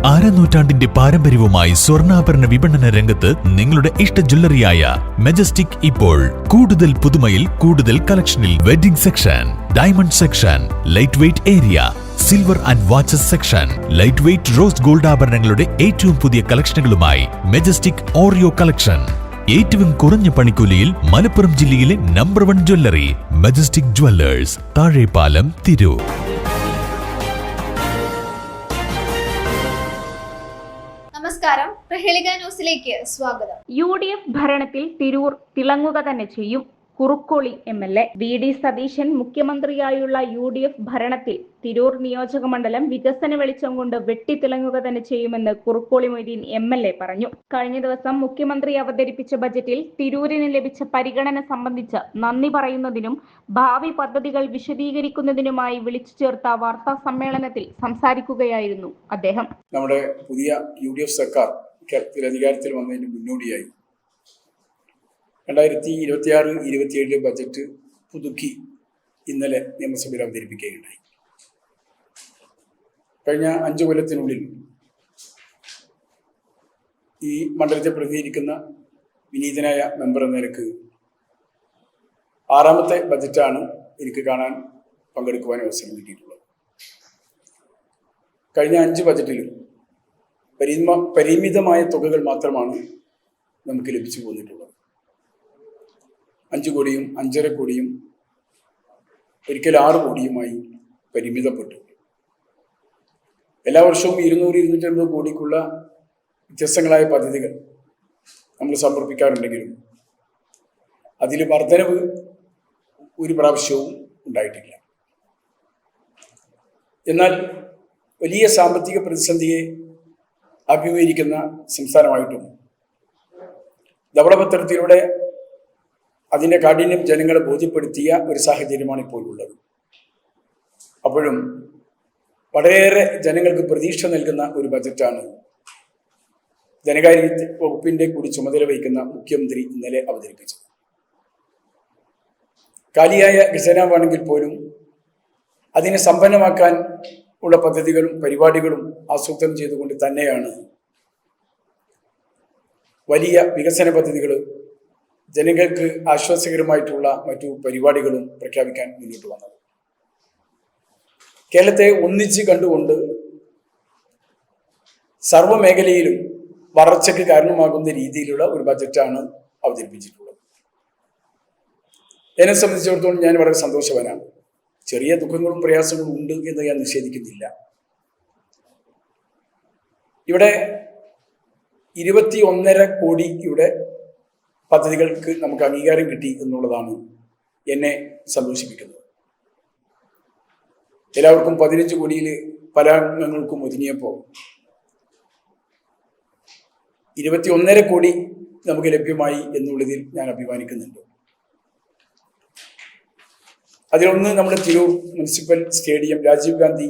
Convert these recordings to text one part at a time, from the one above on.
അരനൂറ്റാണ്ടിന്റെ പാരമ്പര്യവുമായി സ്വർണ്ണാഭരണ വിപണന രംഗത്ത് നിങ്ങളുടെ ഇഷ്ട ജ്വല്ലറിയായ മെജസ്റ്റിക് ഇപ്പോൾ കൂടുതൽ പുതുമയിൽ കൂടുതൽ കളക്ഷനിൽ wedding section, diamond section, light weight area, silver and watches section, light weight rose gold ആഭരണങ്ങളുടെ ഏറ്റവും പുതിയ കളക്ഷനുകളുമായി മെജസ്റ്റിക് ഓറിയോ കളക്ഷൻ. ഏറ്റവും കുറഞ്ഞ പണിക്കൂലിയിൽ മലപ്പുറം ജില്ലയിലെ number 1 jewellery majestic Jewellers, Thazhepalam, Tirur. നമസ്കാരം, പ്രഹേളിക ന്യൂസിലേക്ക് സ്വാഗതം. UDF ഭരണത്തിൽ തിരൂർ തിളങ്ങുക തന്നെ ചെയ്യും. Kurukkoli MLA VD Satheesan മുഖ്യമന്ത്രിയായുള്ള UDF ഭരണത്തിൽ തിരൂർ നിയോജക മണ്ഡലം വികസന വെളിച്ചം കൊണ്ട് വെട്ടിത്തിളങ്ങുക തന്നെ ചെയ്യുമെന്ന് കുറുക്കോളി മൊയ്തീൻ MLA പറഞ്ഞു. കഴിഞ്ഞ ദിവസം മുഖ്യമന്ത്രി അവതരിപ്പിച്ച ബജറ്റിൽ തിരൂരിന് ലഭിച്ച പരിഗണന സംബന്ധിച്ച് നന്ദി പറയുന്നതിനും ഭാവി പദ്ധതികൾ വിശദീകരിക്കുന്നതിനുമായി വിളിച്ചു ചേർത്ത വാർത്താ സമ്മേളനത്തിൽ സംസാരിക്കുകയായിരുന്നു അദ്ദേഹം. നമ്മുടെ പുതിയ UDF സർക്കാർ അധികാരത്തിൽ വന്നതിന് മുന്നോടിയായി 2026-27 ബജറ്റ് പുതുക്കി ഇന്നലെ നിയമസഭയിൽ അവതരിപ്പിക്കുകയുണ്ടായി. കഴിഞ്ഞ 5 കൊല്ലത്തിനുള്ളിൽ ഈ മണ്ഡലത്തെ പ്രതിനിധീകരിക്കുന്ന വിനീതനായ മെമ്പർ എന്ന നിലക്ക് 6ാമത്തെ ബജറ്റാണ് എനിക്ക് പങ്കെടുക്കുവാൻ അവസരം കിട്ടിയിട്ടുള്ളത്. കഴിഞ്ഞ 5 ബജറ്റിലും പരിമിതമായ തുകകൾ മാത്രമാണ് നമുക്ക് ലഭിച്ചു പോന്നിട്ടുള്ളത്. 5 കോടിയും 5.5 കോടിയും ഒരിക്കൽ 6 കോടിയുമായി പരിമിതപ്പെട്ടു. എല്ലാ വർഷവും 200-250 കോടിക്കുള്ള വ്യത്യസ്തങ്ങളായ പദ്ധതികൾ നമ്മൾ സമർപ്പിക്കാറുണ്ടെങ്കിലും അതിൽ വർധനവ് ഒരു പ്രാവശ്യവും ഉണ്ടായിട്ടില്ല. എന്നാൽ വലിയ സാമ്പത്തിക പ്രതിസന്ധിയെ അഭിമുഖീകരിക്കുന്ന സംസ്ഥാനമായിട്ടും ധവളപത്രത്തിലൂടെ അതിൻ്റെ കാഠിന്യം ജനങ്ങളെ ബോധ്യപ്പെടുത്തിയ ഒരു സാഹചര്യമാണ് ഇപ്പോൾ ഉള്ളത്. അപ്പോഴും വളരെയേറെ ജനങ്ങൾക്ക് പ്രതീക്ഷ നൽകുന്ന ഒരു ബജറ്റാണ് ധനകാര്യ വകുപ്പിൻ്റെ കൂടി ചുമതല വഹിക്കുന്ന മുഖ്യമന്ത്രി ഇന്നലെ അവതരിപ്പിച്ചത്. കാലിയായ ഖജനാവാണെങ്കിൽ പോലും അതിനെ സമ്പന്നമാക്കാൻ ഉള്ള പദ്ധതികളും പരിപാടികളും ആസൂത്രണം ചെയ്തുകൊണ്ട് തന്നെയാണ് വലിയ വികസന പദ്ധതികൾ, ജനങ്ങൾക്ക് ആശ്വാസകരമായിട്ടുള്ള മറ്റു പരിപാടികളും പ്രഖ്യാപിക്കാൻ മുന്നോട്ട് വന്നത്. കേരളത്തെ ഒന്നിച്ച് കണ്ടുകൊണ്ട് സർവ്വമേഖലയിലും വളർച്ചയ്ക്ക് കാരണമാകുന്ന രീതിയിലുള്ള ഒരു ബജറ്റാണ് അവതരിപ്പിച്ചിട്ടുള്ളത്. എന്നെ സംബന്ധിച്ചിടത്തോളം ഞാൻ വളരെ സന്തോഷവാനാണ്. ചെറിയ ദുഃഖങ്ങളും പ്രയാസങ്ങളും ഉണ്ട് എന്ന് ഞാൻ നിഷേധിക്കുന്നില്ല. ഇവിടെ 21.5 കോടിയുടെ പദ്ധതികൾക്ക് നമുക്ക് അംഗീകാരം കിട്ടി എന്നുള്ളതാണ് എന്നെ സന്തോഷിപ്പിക്കുന്നത്. എല്ലാവർക്കും 15 കോടിയിൽ പല അംഗങ്ങൾക്കും ഒതുങ്ങിയപ്പോൾ 21.5 കോടി നമുക്ക് ലഭ്യമായി എന്നുള്ളതിൽ ഞാൻ അഭിമാനിക്കുന്നുണ്ട്. അതിലൊന്ന് നമ്മുടെ തിരൂർ മുനിസിപ്പൽ സ്റ്റേഡിയം, രാജീവ് ഗാന്ധി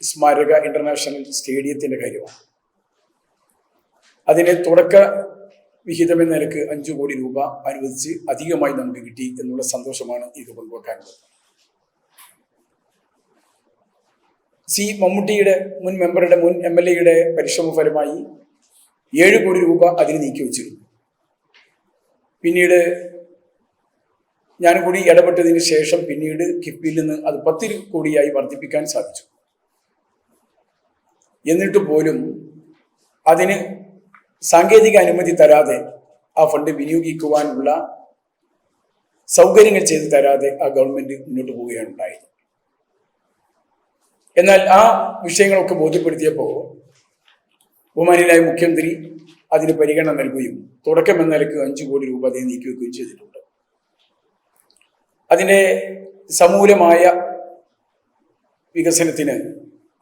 സ്മാരക ഇന്റർനാഷണൽ സ്റ്റേഡിയത്തിൻ്റെ കാര്യമാണ്. അതിന് തുടക്ക വിഹിതം എന്ന നിലക്ക് 5 കോടി രൂപ അനുവദിച്ച് അധികമായി നമുക്ക് കിട്ടി എന്നുള്ള സന്തോഷമാണ് ഇത് കൊണ്ടുവെക്കാനുള്ളത്. മമ്മൂട്ടിയുടെ മുൻ മെമ്പറുടെ മുൻ MLA പരിശ്രമ ഫലമായി 7 കോടി രൂപ അതിന് നീക്കി വെച്ചിരുന്നു. പിന്നീട് ഞാൻ കൂടി ഇടപെട്ടതിന് ശേഷം പിന്നീട് കിഫ്ബിയിൽ നിന്ന് അത് 10 കോടിയായി വർദ്ധിപ്പിക്കാൻ സാധിച്ചു. എന്നിട്ട് പോലും അതിന് സാങ്കേതിക അനുമതി തരാതെ, ആ ഫണ്ട് വിനിയോഗിക്കുവാനുള്ള സൗകര്യങ്ങൾ ചെയ്തു തരാതെ ആ ഗവൺമെന്റ് മുന്നോട്ട് പോവുകയാണ് ഉണ്ടായത്. എന്നാൽ ആ വിഷയങ്ങളൊക്കെ ബോധ്യപ്പെടുത്തിയപ്പോൾ ബഹുമാന്യനായ മുഖ്യമന്ത്രി അതിന് പരിഗണന നൽകുകയും തുടക്കം എന്ന നിലയ്ക്ക് 5 കോടി രൂപ അതിനെ നീക്കിവെക്കുകയും ചെയ്തിട്ടുണ്ട്. അതിൻ്റെ സമൂലമായ വികസനത്തിന്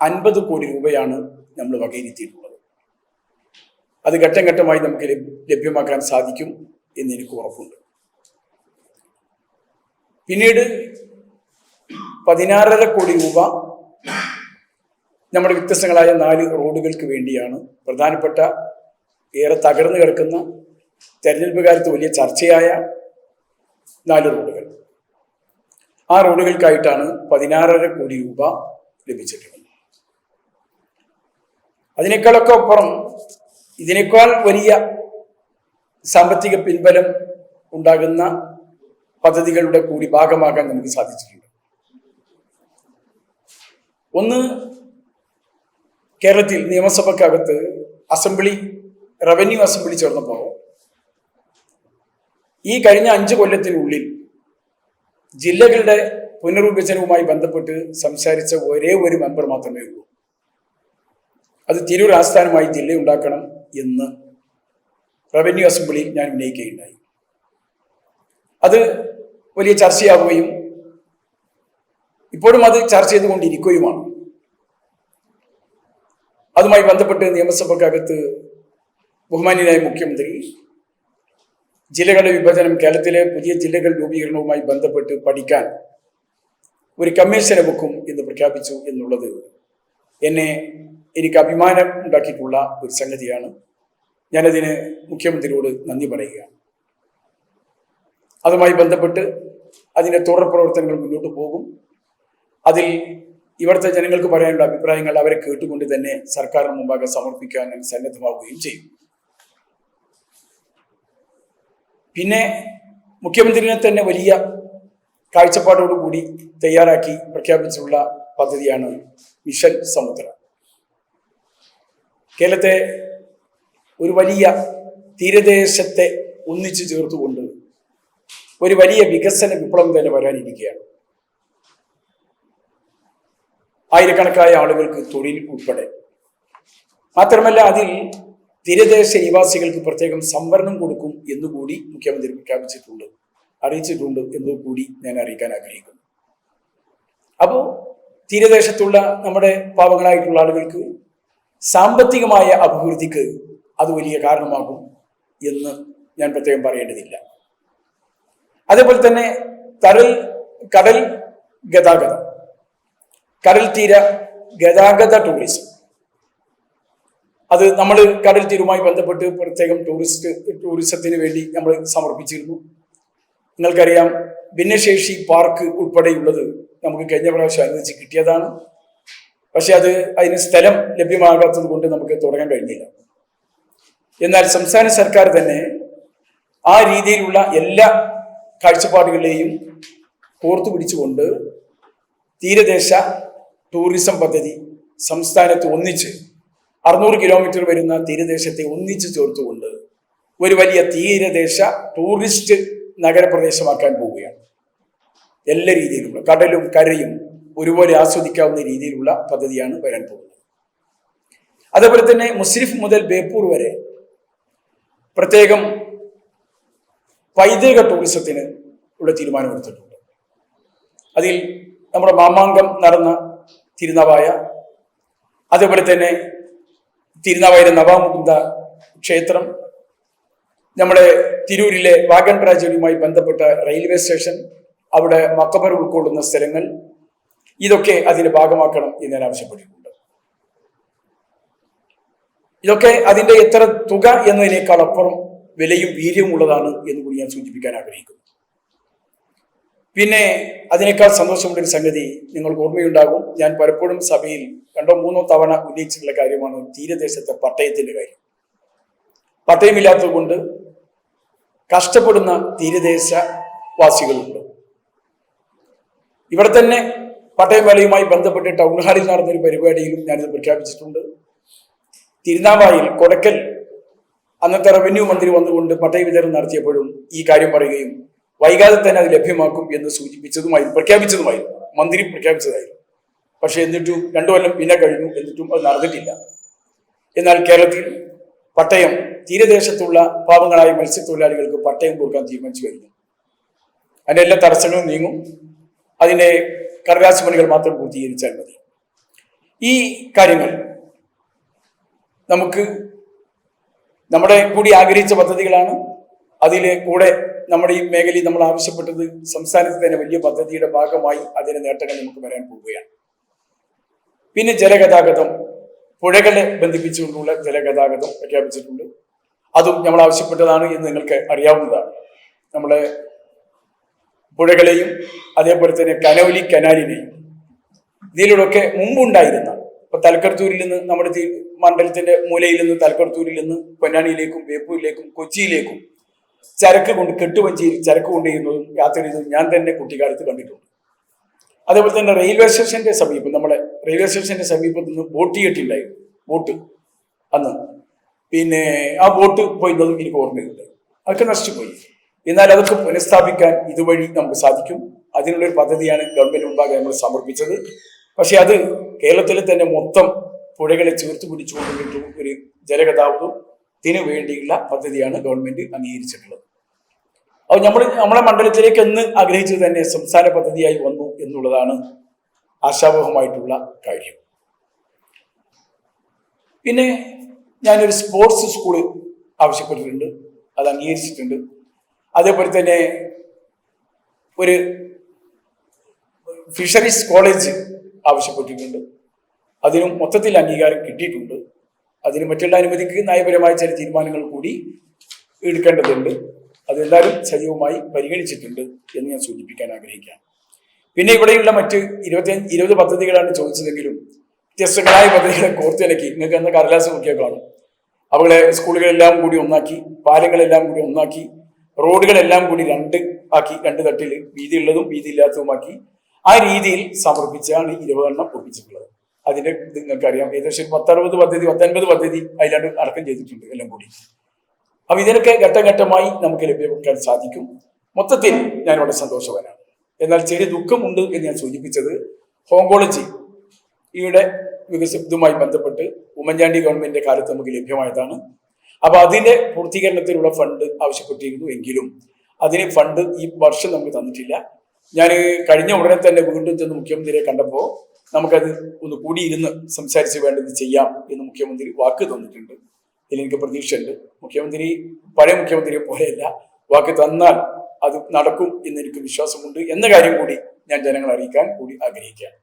50 കോടി രൂപയാണ് നമ്മൾ വകയിരുത്തിയിട്ടുള്ളത്. അത് ഘട്ടം ഘട്ടമായി നമുക്ക് ലഭ്യമാക്കാൻ സാധിക്കും എന്ന് എനിക്ക് ഉറപ്പുണ്ട്. പിന്നീട് 16.5 കോടി രൂപ നമ്മുടെ വ്യത്യസ്തങ്ങളായ 4 റോഡുകൾക്ക് വേണ്ടിയാണ്. പ്രധാനപ്പെട്ട, ഏറെ തകർന്നു കിടക്കുന്ന, തെരഞ്ഞെടുപ്പ് കാലത്ത് വലിയ ചർച്ചയായ 4 റോഡുകൾ. ആ റോഡുകൾക്കായിട്ടാണ് 16.5 കോടി രൂപ ലഭിച്ചിട്ടുള്ളത്. അതിനേക്കാളൊക്കെ അപ്പുറം ഇതിനേക്കാൾ വലിയ സാമ്പത്തിക പിൻബലം ഉണ്ടാകുന്ന പദ്ധതികളുടെ കൂടി ഭാഗമാകാൻ നമുക്ക് സാധിച്ചിട്ടുണ്ട്. ഒന്ന്, കേരളത്തിൽ നിയമസഭക്കകത്ത് റവന്യൂ അസംബ്ലി ചേർന്നപ്പോൾ ഈ കഴിഞ്ഞ 5 കൊല്ലത്തിനുള്ളിൽ ജില്ലകളുടെ പുനർവിഭജനവുമായി ബന്ധപ്പെട്ട് സംസാരിച്ച ഒരേ ഒരു മെമ്പർ മാത്രമേ ഉള്ളൂ. അത് തിരൂർ ആസ്ഥാനമായി ജില്ല ഉണ്ടാക്കണം എന്ന് റവന്യൂ അസംബ്ലിയിൽ ഞാൻ ഉന്നയിക്കുകയുണ്ടായി. അത് വലിയ ചർച്ചയാവുകയും ഇപ്പോഴും അത് ചർച്ച ചെയ്തുകൊണ്ടിരിക്കുകയുമാണ്. അതുമായി ബന്ധപ്പെട്ട് നിയമസഭക്കകത്ത് ബഹുമാന്യനായ മുഖ്യമന്ത്രി ജില്ലകളുടെ വിഭജനം, കേരളത്തിലെ പുതിയ ജില്ലകൾ രൂപീകരണവുമായി ബന്ധപ്പെട്ട് പഠിക്കാൻ ഒരു കമ്മീഷനെ വെക്കും എന്ന് പ്രഖ്യാപിച്ചു എന്നുള്ളത് എനിക്ക് അഭിമാനം ഉണ്ടാക്കിയിട്ടുള്ള ഒരു സംഗതിയാണ്. ഞാനതിന് മുഖ്യമന്ത്രിയോട് നന്ദി പറയുകയാണ്. അതുമായി ബന്ധപ്പെട്ട് അതിൻ്റെ തുടർ പ്രവർത്തനങ്ങൾ മുന്നോട്ട് പോകും. അതിൽ ഇവിടുത്തെ ജനങ്ങൾക്ക് പറയാനുള്ള അഭിപ്രായങ്ങൾ അവരെ കേട്ടുകൊണ്ട് തന്നെ സർക്കാരിന് മുമ്പാകെ സമർപ്പിക്കാൻ ഞാൻ സന്നദ്ധമാവുകയും ചെയ്യും. പിന്നെ മുഖ്യമന്ത്രിനെ തന്നെ വലിയ കാഴ്ചപ്പാടോടുകൂടി തയ്യാറാക്കി പ്രഖ്യാപിച്ചിട്ടുള്ള പദ്ധതിയാണ് മിഷൻ സമുദ്ര. കേരളത്തെ ഒരു വലിയ തീരദേശത്തെ ഒന്നിച്ചു ചേർത്തുകൊണ്ട് ഒരു വലിയ വികസന വിപ്ലവം തന്നെ വരാനിരിക്കുകയാണ്. ആയിരക്കണക്കായ ആളുകൾക്ക് തൊഴിൽ ഉൾപ്പെടെ. മാത്രമല്ല അതിൽ തീരദേശ നിവാസികൾക്ക് പ്രത്യേകം സംവരണം കൊടുക്കും എന്നുകൂടി മുഖ്യമന്ത്രി അറിയിച്ചിട്ടുണ്ട് എന്നുകൂടി ഞാൻ അറിയിക്കാൻ ആഗ്രഹിക്കുന്നു. അപ്പോൾ തീരദേശത്തുള്ള നമ്മുടെ പാവങ്ങളായിട്ടുള്ള ആളുകൾക്ക് സാമ്പത്തികമായ അഭിവൃദ്ധിക്ക് അത് വലിയ കാരണമാകും എന്ന് ഞാൻ പ്രത്യേകം പറയേണ്ടതില്ല. അതേപോലെ തന്നെ കടൽ ഗതാഗതം, കടൽ തീര ഗതാഗത ടൂറിസം, അത് നമ്മൾ കടൽ തീരവുമായി ബന്ധപ്പെട്ട് പ്രത്യേകം ടൂറിസത്തിന് വേണ്ടി നമ്മൾ സമർപ്പിച്ചിരുന്നു. നിങ്ങൾക്കറിയാം, ഭിന്നശേഷി പാർക്ക് ഉൾപ്പെടെയുള്ളത് നമുക്ക് കഴിഞ്ഞ പ്രാവശ്യം അനുവദിച്ച് കിട്ടിയതാണ്. പക്ഷെ അതിന് സ്ഥലം ലഭ്യമാകാത്തത് കൊണ്ട് നമുക്ക് തുടങ്ങാൻ കഴിഞ്ഞില്ല. എന്നാൽ സംസ്ഥാന സർക്കാർ തന്നെ ആ രീതിയിലുള്ള എല്ലാ കാഴ്ചപ്പാടുകളെയും കോർത്തു പിടിച്ചുകൊണ്ട് തീരദേശ ടൂറിസം പദ്ധതി സംസ്ഥാനത്ത് ഒന്നിച്ച് 600 കിലോമീറ്റർ വരുന്ന തീരദേശത്തെ ഒന്നിച്ചു ചേർത്തുകൊണ്ട് ഒരു വലിയ തീരദേശ ടൂറിസ്റ്റ് നഗരപ്രദേശമാക്കാൻ പോവുകയാണ്. എല്ലാ രീതിയിലുള്ള കടലും കരയും ഒരുപോലെ ആസ്വദിക്കാവുന്ന രീതിയിലുള്ള പദ്ധതിയാണ് വരാൻ പോകുന്നത്. അതേപോലെ തന്നെ മുസ്രിഫ് മുതൽ ബേപ്പൂർ വരെ പ്രത്യേകം പൈതൃക ടൂറിസത്തിന് ഉള്ള തീരുമാനമെടുത്തിട്ടുണ്ട്. അതിൽ നമ്മുടെ മാമാങ്കം നടന്ന തിരുനാവായ, അതേപോലെ തന്നെ തിരുനാവായിലെ നവാമുകുന്ദ ക്ഷേത്രം, നമ്മുടെ തിരൂരിലെ വാഗൺ ട്രാജഡിയുമായി ബന്ധപ്പെട്ട റെയിൽവേ സ്റ്റേഷൻ, അവിടെ മക്കബർ ഉൾക്കൊള്ളുന്ന സ്ഥലങ്ങൾ, ഇതൊക്കെ അതിന്റെ ഭാഗമാക്കണം എന്ന് ഞാൻ ആവശ്യപ്പെട്ടിട്ടുണ്ട്. ഇതൊക്കെ അതിന്റെ എത്ര തുക എന്നതിനേക്കാൾ അപ്പുറം വിലയും വീര്യവും ഉള്ളതാണ് എന്ന് കൂടി ഞാൻ സൂചിപ്പിക്കാൻ ആഗ്രഹിക്കുന്നു. പിന്നെ അതിനേക്കാൾ സന്തോഷമുള്ളൊരു സംഗതി നിങ്ങൾക്ക് ഓർമ്മയുണ്ടാകും, ഞാൻ പലപ്പോഴും സഭയിൽ 2-3 തവണ ഉന്നയിച്ചിട്ടുള്ള കാര്യമാണ് തീരദേശത്തെ പട്ടയത്തിന്റെ കാര്യം. പട്ടയമില്ലാത്തത് കൊണ്ട് കഷ്ടപ്പെടുന്ന തീരദേശവാസികളുണ്ട്. ഇവിടെ തന്നെ പട്ടയമേളയുമായി ബന്ധപ്പെട്ട് ടൗൺ ഹാളിൽ നടന്നൊരു പരിപാടിയിലും ഞാനിത് പ്രഖ്യാപിച്ചിട്ടുണ്ട്. തിരുനാവായിൽ കൊടക്കൽ അന്നത്തെ റവന്യൂ മന്ത്രി വന്നുകൊണ്ട് പട്ടയ വിതരണം നടത്തിയപ്പോഴും ഈ കാര്യം പറയുകയും വൈകാതെ തന്നെ അത് ലഭ്യമാക്കും എന്ന് പ്രഖ്യാപിച്ചതുമായിരുന്നു, മന്ത്രി പ്രഖ്യാപിച്ചതായിരുന്നു. പക്ഷെ എന്നിട്ടും 2 കൊല്ലം പിന്നെ കഴിഞ്ഞു, എന്നിട്ടും അത് നടന്നിട്ടില്ല. എന്നാൽ കേരളത്തിൽ പട്ടയം തീരദേശത്തുള്ള പാവങ്ങളായ മത്സ്യത്തൊഴിലാളികൾക്ക് പട്ടയം കൊടുക്കാൻ തീരുമാനിച്ചു കഴിഞ്ഞു. അതിന്റെ എല്ലാ തടസ്സങ്ങളും നീങ്ങും. അതിന്റെ കടലാസ് പണികൾ മാത്രം പൂർത്തീകരിച്ചാൽ മതി. ഈ കാര്യങ്ങൾ നമുക്ക് നമ്മുടെ കൂടി ആഗ്രഹിച്ച പദ്ധതികളാണ്. അതിലെ കൂടെ നമ്മുടെ ഈ മേഖലയിൽ നമ്മൾ ആവശ്യപ്പെട്ടത് സംസ്ഥാനത്ത് തന്നെ വലിയ പദ്ധതിയുടെ ഭാഗമായി അതിന്റെ നേട്ടങ്ങൾ നമുക്ക് വരാൻ പോവുകയാണ്. പിന്നെ ജലഗതാഗതം, പുഴകളെ ബന്ധിപ്പിച്ചുകൊണ്ടുള്ള ജലഗതാഗതം പ്രഖ്യാപിച്ചിട്ടുണ്ട്. അതും നമ്മൾ ആവശ്യപ്പെട്ടതാണ് എന്ന് നിങ്ങൾക്ക് അറിയാവുന്നതാണ്. നമ്മളെ പുഴകളെയും അതേപോലെ തന്നെ കനോലി കനാലിനെയും ഇതിലൂടെയൊക്കെ മുമ്പുണ്ടായിരുന്ന, ഇപ്പൊ തലക്കർത്തൂരിൽ നിന്ന് നമ്മുടെ മണ്ഡലത്തിന്റെ മൂലയിൽ നിന്ന് തലക്കടത്തൂരിൽ നിന്ന് പൊന്നാനിയിലേക്കും ബേപ്പൂരിലേക്കും കൊച്ചിയിലേക്കും ചരക്ക് കൊണ്ട് കെട്ടുവഞ്ചിയിൽ ചരക്ക് കൊണ്ടുവരുന്നതും യാത്ര ചെയ്തതും ഞാൻ തന്നെ കുട്ടിക്കാലത്ത് കണ്ടിട്ടുണ്ട്. അതേപോലെ തന്നെ റെയിൽവേ സ്റ്റേഷന്റെ സമീപം, നമ്മളെ റെയിൽവേ സ്റ്റേഷന്റെ സമീപത്ത് നിന്ന് ബോട്ട് കെട്ടിണ്ടായിരുന്നു, ബോട്ട് അന്ന്. പിന്നെ ആ ബോട്ട് പോയിരുന്നതും എനിക്ക് ഓർമ്മയുണ്ട്. അതൊക്കെ നശിച്ചുപോയി. എന്നാൽ അതൊക്കെ പുനഃസ്ഥാപിക്കാൻ ഇതുവഴി നമുക്ക് സാധിക്കും. അതിനുള്ളൊരു പദ്ധതിയാണ് ഗവൺമെന്റ് മുമ്പാകെ നമ്മൾ സമർപ്പിച്ചത്. പക്ഷെ അത് കേരളത്തിലെ തന്നെ മൊത്തം പുഴകളെ ചേർത്ത് പിടിച്ചുകൊണ്ടിട്ട് ഒരു ജലഗതാഗതത്തിന് വേണ്ടിയുള്ള പദ്ധതിയാണ് ഗവൺമെന്റ് അംഗീകരിച്ചിട്ടുള്ളത്. അത് നമ്മളെ മണ്ഡലത്തിലേക്ക് എന്ന് ആഗ്രഹിച്ചത് തന്നെ സംസ്ഥാന പദ്ധതിയായി വന്നു എന്നുള്ളതാണ് ആശാവഹമായിട്ടുള്ള കാര്യം. പിന്നെ ഞാനൊരു സ്പോർട്സ് സ്കൂള് ആവശ്യപ്പെട്ടിട്ടുണ്ട്, അത് അംഗീകരിച്ചിട്ടുണ്ട്. അതേപോലെ തന്നെ ഒരു ഫിഷറീസ് കോളേജ് ആവശ്യപ്പെട്ടിട്ടുണ്ട്, അതിനും മൊത്തത്തിൽ അംഗീകാരം കിട്ടിയിട്ടുണ്ട്. അതിന് മറ്റുള്ള അനുമതിക്ക് നയപരമായ ചില തീരുമാനങ്ങൾ കൂടി എടുക്കേണ്ടതുണ്ട്. അതെല്ലാവരും സജീവമായി പരിഗണിച്ചിട്ടുണ്ട് എന്ന് ഞാൻ സൂചിപ്പിക്കാൻ ആഗ്രഹിക്കാം. പിന്നെ ഇവിടെയുള്ള മറ്റ് 20 പദ്ധതികളാണ് ചോദിച്ചതെങ്കിലും വ്യത്യസ്തങ്ങളായ പദ്ധതികളെ കോർത്തിണക്കി നിങ്ങൾക്ക് എന്ന കടലാസ് നോക്കിയാൽ കാണും. അവളെ സ്കൂളുകളെല്ലാം കൂടി ഒന്നാക്കി, പാലങ്ങളെല്ലാം കൂടി ഒന്നാക്കി, റോഡുകളെല്ലാം കൂടി രണ്ട് തട്ടിൽ, വീതിയുള്ളതും വീതിയില്ലാത്തതുമാക്കി ആ രീതിയിൽ സമർപ്പിച്ചാണ് 20 എണ്ണം ഒപ്പിച്ചിട്ടുള്ളത്. അതിന്റെ ഇത് നിങ്ങൾക്കറിയാം, ഏകദേശം 10-60 പദ്ധതി 19 പദ്ധതി അതിലാണ്ട് അടക്കം ചെയ്തിട്ടുണ്ട് എല്ലാം കൂടി. അപ്പൊ ഇതിനൊക്കെ ഘട്ടഘട്ടമായി നമുക്ക് ലഭ്യമാക്കാൻ സാധിക്കും. മൊത്തത്തിൽ ഞാൻ വളരെ സന്തോഷവാനാണ്. എന്നാൽ ചെറിയ ദുഃഖമുണ്ട് എന്ന് ഞാൻ സൂചിപ്പിച്ചത് ഓങ്കോളജി ഇവിടെ വികസിതവുമായി ബന്ധപ്പെട്ട് ഉമ്മൻചാണ്ടി ഗവൺമെന്റിന്റെ കാലത്ത് നമുക്ക് ലഭ്യമായതാണ്. അപ്പൊ അതിന്റെ പൂർത്തീകരണത്തിനുള്ള ഫണ്ട് ആവശ്യപ്പെട്ടിരുന്നു, എങ്കിലും അതിന് ഫണ്ട് ഈ വർഷം നമുക്ക് തന്നിട്ടില്ല. ഞാൻ കഴിഞ്ഞ ഉടനെ തന്നെ വീണ്ടും ചെന്ന് മുഖ്യമന്ത്രിയെ കണ്ടപ്പോൾ നമുക്കത് ഒന്ന് കൂടിയിരുന്ന് സംസാരിച്ച് വേണ്ടത് ചെയ്യാം എന്ന് മുഖ്യമന്ത്രി വാക്ക് തന്നിട്ടുണ്ട്. ഇതിലെനിക്ക് പ്രതീക്ഷയുണ്ട്. മുഖ്യമന്ത്രി പഴയ മുഖ്യമന്ത്രിയെ പോലെയല്ല, വാക്ക് തന്നാൽ അത് നടക്കും എന്നെനിക്ക് വിശ്വാസമുണ്ട് എന്ന കാര്യം കൂടി ഞാൻ ജനങ്ങളെ അറിയിക്കാൻ കൂടി ആഗ്രഹിക്കുകയാണ്.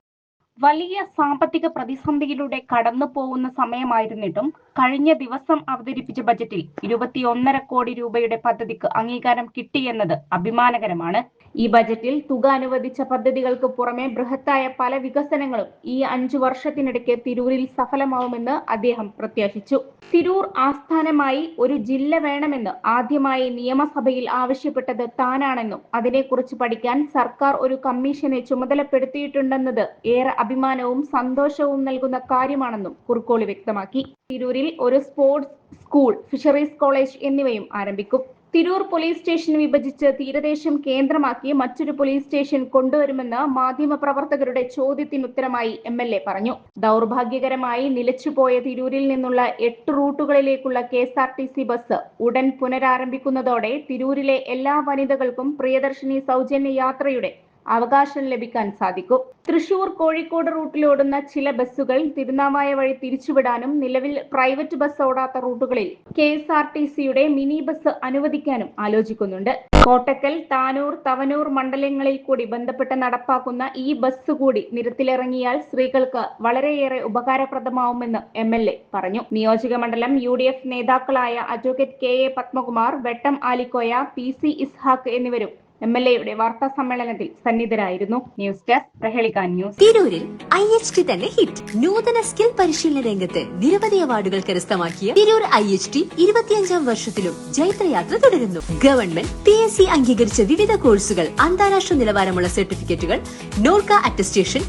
വലിയ സാമ്പത്തിക പ്രതിസന്ധിയിലൂടെ കടന്നു പോകുന്ന സമയമായിരുന്നിട്ടും കഴിഞ്ഞ ദിവസം അവതരിപ്പിച്ച ബജറ്റിൽ 21.5 കോടി രൂപയുടെ പദ്ധതിക്ക് അംഗീകാരം കിട്ടിയെന്നത് അഭിമാനകരമാണ്. ഈ ബജറ്റിൽ തുക അനുവദിച്ച പദ്ധതികൾക്ക് പുറമെ ബൃഹത്തായ പല വികസനങ്ങളും ഈ 5 വർഷത്തിനിടയ്ക്ക് തിരൂരിൽ സഫലമാവുമെന്ന് അദ്ദേഹം പ്രത്യാശിച്ചു. തിരൂർ ആസ്ഥാനമായി ഒരു ജില്ല വേണമെന്ന് ആദ്യമായി നിയമസഭയിൽ ആവശ്യപ്പെട്ടത് താനാണെന്നും അതിനെക്കുറിച്ച് പഠിക്കാൻ സർക്കാർ ഒരു കമ്മീഷനെ ചുമതലപ്പെടുത്തിയിട്ടുണ്ടെന്നത് ഏറെ അഭിമാനവും സന്തോഷവും നൽകുന്ന കാര്യമാണെന്നും കുറുക്കോളി വ്യക്തമാക്കി. തിരൂരിൽ ഒരു സ്പോർട്സ് സ്കൂൾ, ഫിഷറീസ് കോളേജ് എന്നിവയും ആരംഭിക്കും. തിരൂർ പോലീസ് സ്റ്റേഷൻ വിഭജിച്ച് തീരദേശം കേന്ദ്രമാക്കി മറ്റൊരു പോലീസ് സ്റ്റേഷൻ കൊണ്ടുവരുമെന്ന് മാധ്യമപ്രവർത്തകരുടെ ചോദ്യത്തിനുത്തരമായി MLA പറഞ്ഞു. ദൗർഭാഗ്യകരമായി നിലച്ചുപോയ തിരൂരിൽ നിന്നുള്ള 8 റൂട്ടുകളിലേക്കുള്ള KSRTC ബസ് ഉടൻ പുനരാരംഭിക്കുന്നതോടെ തിരൂരിലെ എല്ലാ വനിതകൾക്കും പ്രിയദർശിനി സൗജന്യ യാത്രയുടെ അവകാശം ലഭിക്കാൻ സാധിക്കും. തൃശൂർ കോഴിക്കോട് റൂട്ടിലോടുന്ന ചില ബസ്സുകൾ തിരുനാവായ വഴി തിരിച്ചുവിടാനും നിലവിൽ പ്രൈവറ്റ് ബസ് ഓടാത്ത റൂട്ടുകളിൽ KSRTCയുടെ മിനി ബസ് അനുവദിക്കാനും ആലോചിക്കുന്നുണ്ട്. കോട്ടക്കൽ, താനൂർ, തവനൂർ മണ്ഡലങ്ങളിൽ കൂടി ബന്ധപ്പെട്ട് നടപ്പാക്കുന്ന ഈ ബസ് കൂടി നിരത്തിലിറങ്ങിയാൽ സ്ത്രീകൾക്ക് വളരെയേറെ ഉപകാരപ്രദമാവുമെന്ന് MLA പറഞ്ഞു. നിയോജക മണ്ഡലം UDF നേതാക്കളായ അഡ്വക്കേറ്റ് KA പത്മകുമാർ, വെട്ടം ആലിക്കോയ, PC ഇസ്ഹാഖ് എന്നിവരും MLAയുടെ വാർത്താ സമ്മേളനത്തിൽ സന്നിധരായിരുന്നു. ന്യൂസ് ഡെസ്ക് പ്രഹേളിക ന്യൂസ്. തിരൂരിൽ IHT തന്നെ ഹിറ്റ്. നൂതന സ്കിൽ പരിശീലന രംഗത്ത് നിരവധി അവാർഡുകൾ കരസ്ഥമാക്കിയ തിരൂർ IHT 25ാം വർഷത്തിലും ജൈത്രയാത്ര തുടരുന്നു. ഗവൺമെന്റ് PSC അംഗീകരിച്ച വിവിധ കോഴ്സുകൾ, അന്താരാഷ്ട്ര നിലവാരമുള്ള സർട്ടിഫിക്കറ്റുകൾ, നോർക്ക അറ്റസ്റ്റേഷൻ,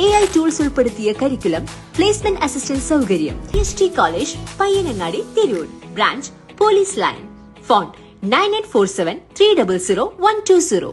AI ടൂൾസ് ഉൾപ്പെടുത്തിയ കരിക്കുലം, പ്ലേസ്മെന്റ് അസിസ്റ്റന്റ് സൗകര്യം. IHT college, Payyanangadi, Tirur. Branch police line. Phone 9847 300 120.